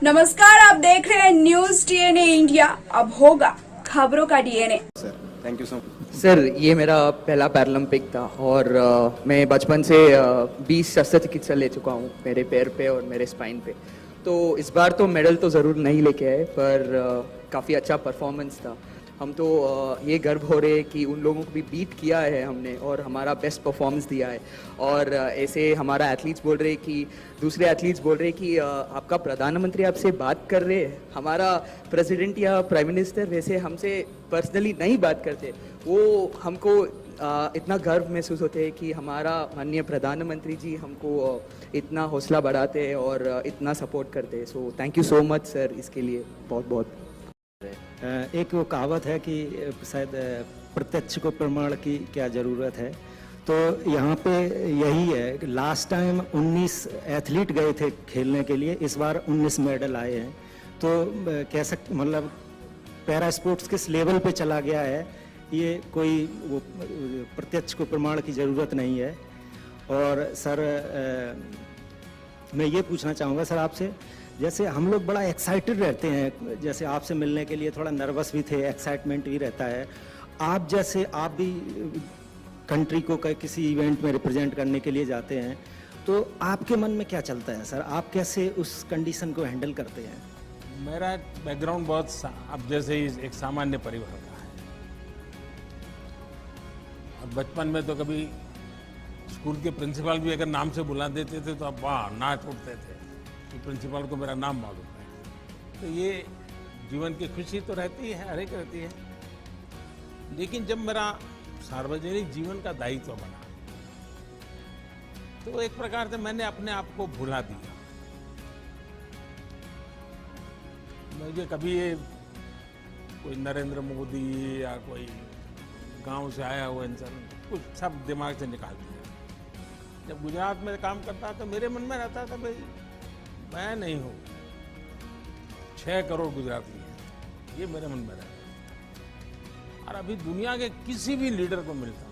नमस्कार, आप देख रहे हैं न्यूज डीएनए इंडिया। अब होगा खबरों का DNA. Sir thank you so much. Sir ये मेरा पहला पैरालंपिक था और मैं बचपन से 20 शस्त्रचिकित्सा ले चुका हूँ मेरे पैर पे और मेरे स्पाइन पे। तो इस बार तो मेडल तो ज़रूर नहीं लेके आए, पर काफ़ी अच्छा परफॉर्मेंस था। हम तो ये गर्व हो रहे हैं कि उन लोगों को भी बीट किया है हमने और हमारा बेस्ट परफॉर्मेंस दिया है। और ऐसे हमारा एथलीट्स बोल रहे हैं कि दूसरे एथलीट्स बोल रहे हैं कि आपका प्रधानमंत्री आपसे बात कर रहे हैं, हमारा प्रेसिडेंट या प्राइम मिनिस्टर वैसे हमसे पर्सनली नहीं बात करते। वो हमको इतना गर्व महसूस होते हैं कि हमारा माननीय प्रधानमंत्री जी हमको इतना हौसला बढ़ाते हैं और इतना सपोर्ट करते हैं। So thank you so much sir, इसके लिए बहुत बहुत। एक वो कहावत है कि शायद प्रत्यक्ष को प्रमाण की क्या ज़रूरत है, तो यहाँ पे यही है। लास्ट टाइम 19 एथलीट गए थे खेलने के लिए, इस बार 19 मेडल आए हैं। तो कह सकते मतलब पैरा स्पोर्ट्स किस लेवल पे चला गया है, ये कोई वो प्रत्यक्ष को प्रमाण की ज़रूरत नहीं है। और सर मैं ये पूछना चाहूँगा सर आपसे, जैसे हम लोग बड़ा एक्साइटेड रहते हैं, जैसे आपसे मिलने के लिए थोड़ा नर्वस भी थे, एक्साइटमेंट भी रहता है। आप जैसे आप भी कंट्री को किसी इवेंट में रिप्रेजेंट करने के लिए जाते हैं, तो आपके मन में क्या चलता है सर? आप कैसे उस कंडीशन को हैंडल करते हैं? मेरा बैकग्राउंड बहुत अब जैसे ही एक सामान्य परिवार का है। और बचपन में तो कभी स्कूल के प्रिंसिपल भी अगर नाम से बुला देते थे तो अब वाह नाच उठते थे कि प्रिंसिपल को मेरा नाम मालूम है। तो ये जीवन की खुशी तो रहती है, हर एक रहती है। लेकिन जब मेरा सार्वजनिक जीवन का दायित्व बना तो एक प्रकार से मैंने अपने आप को भुला दिया। मुझे कभी ये कोई नरेंद्र मोदी या कोई गांव से आया हुआ इंसान कुछ सब दिमाग से निकाल दिया। जब गुजरात में काम करता तो मेरे मन में रहता था भाई मैं नहीं हूँ, 6 करोड़ गुजराती हैं, ये मेरे मन में रहता है। और अभी दुनिया के किसी भी लीडर को मिलता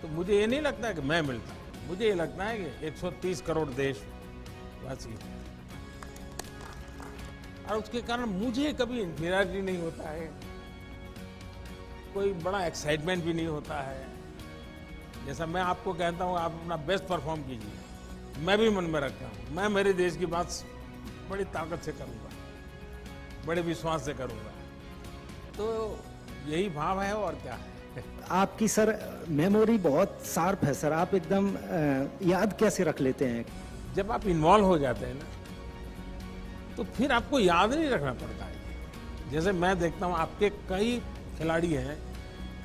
तो मुझे ये नहीं लगता कि मैं मिलता, मुझे ये लगता है कि 130 करोड़ देशवासी हैं। और उसके कारण मुझे कभी इंफीरियरिटी नहीं होता है, कोई बड़ा एक्साइटमेंट भी नहीं होता है। जैसा मैं आपको कहता हूँ आप अपना बेस्ट परफॉर्म कीजिए, मैं भी मन में रखता हूँ मैं मेरे देश की बात बड़ी ताकत से करूँगा, बड़े विश्वास से करूँगा। तो यही भाव है और क्या है। आपकी सर मेमोरी बहुत शार्प है सर, आप एकदम याद कैसे रख लेते हैं? जब आप इन्वॉल्व हो जाते हैं ना तो फिर आपको याद नहीं रखना पड़ता है। जैसे मैं देखता हूँ आपके कई खिलाड़ी हैं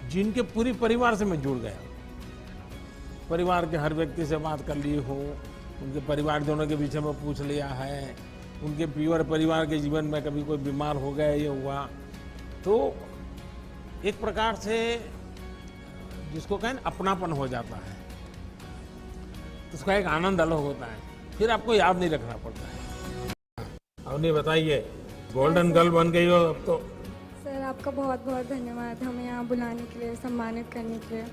जिनके पूरी परिवार से मैं जुड़ गया, परिवार के हर व्यक्ति से बात कर ली हो, उनके परिवारजनों के विषय में पूछ लिया है, उनके प्योर परिवार के जीवन में कभी कोई बीमार हो गया ये हुआ, तो एक प्रकार से जिसको कहें अपनापन हो जाता है, तो उसका एक आनंद अलग होता है, फिर आपको याद नहीं रखना पड़ता है। अब नहीं बताइए, गोल्डन गर्ल बन गई हो अब तो। सर आपका बहुत बहुत धन्यवाद हमें यहाँ बुलाने के लिए, सम्मानित करने के लिए।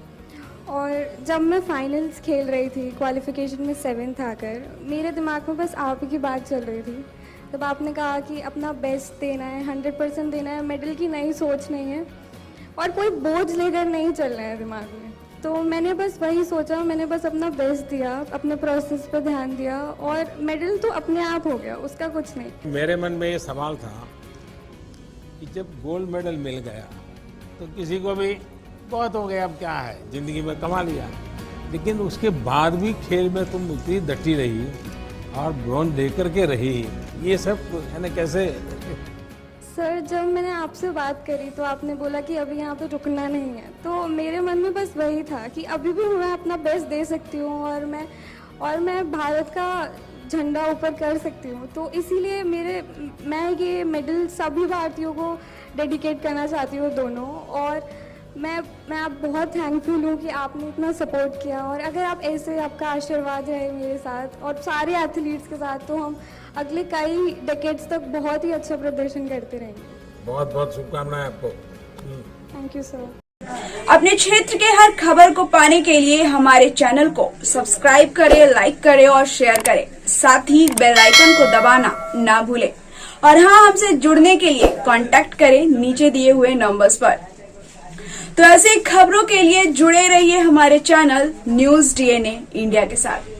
और जब मैं फाइनल्स खेल रही थी, क्वालिफिकेशन में 7th आकर, मेरे दिमाग में बस आप ही की बात चल रही थी। तब आपने कहा कि अपना बेस्ट देना है, 100% देना है, मेडल की नई सोच नहीं है और कोई बोझ लेकर नहीं चलना है दिमाग में। तो मैंने बस वही सोचा, मैंने बस अपना बेस्ट दिया, अपने प्रोसेस पर ध्यान दिया और मेडल तो अपने आप हो गया, उसका कुछ नहीं। मेरे मन में ये सवाल था कि जब गोल्ड मेडल मिल गया तो किसी को भी बहुत हो गया, अब क्या है, जिंदगी में कमा लिया। लेकिन उसके बाद भी खेल में तुम इतनी डटी रही और ब्रॉन्ज लेकर के रही, ये सब है ना कैसे? सर जब मैंने आपसे बात करी तो आपने बोला कि अभी यहाँ पे रुकना नहीं है, तो मेरे मन में बस वही था कि अभी भी मैं अपना बेस्ट दे सकती हूँ और मैं भारत का झंडा ऊपर कर सकती हूँ। तो इसीलिए मैं ये मेडल सभी भारतीयों को डेडिकेट करना चाहती हूँ दोनों। और मैं आप बहुत थैंकफुल हूँ कि आपने इतना सपोर्ट किया, और अगर आप ऐसे आपका आशीर्वाद है मेरे साथ और सारे एथलीट्स के साथ, तो हम अगले कई डेकेड्स तक बहुत ही अच्छा प्रदर्शन करते रहेंगे। बहुत बहुत शुभकामनाएं आपको। Thank you sir. अपने क्षेत्र के हर खबर को पाने के लिए हमारे चैनल को सब्सक्राइब करें, लाइक करें और शेयर करें। साथ ही बेल आइकन को दबाना ना भूलें। और हाँ, हमसे जुड़ने के लिए कांटेक्ट करें नीचे दिए हुए नंबर्स पर। तो ऐसी खबरों के लिए जुड़े रहिए हमारे चैनल न्यूज़ डीएनए इंडिया के साथ।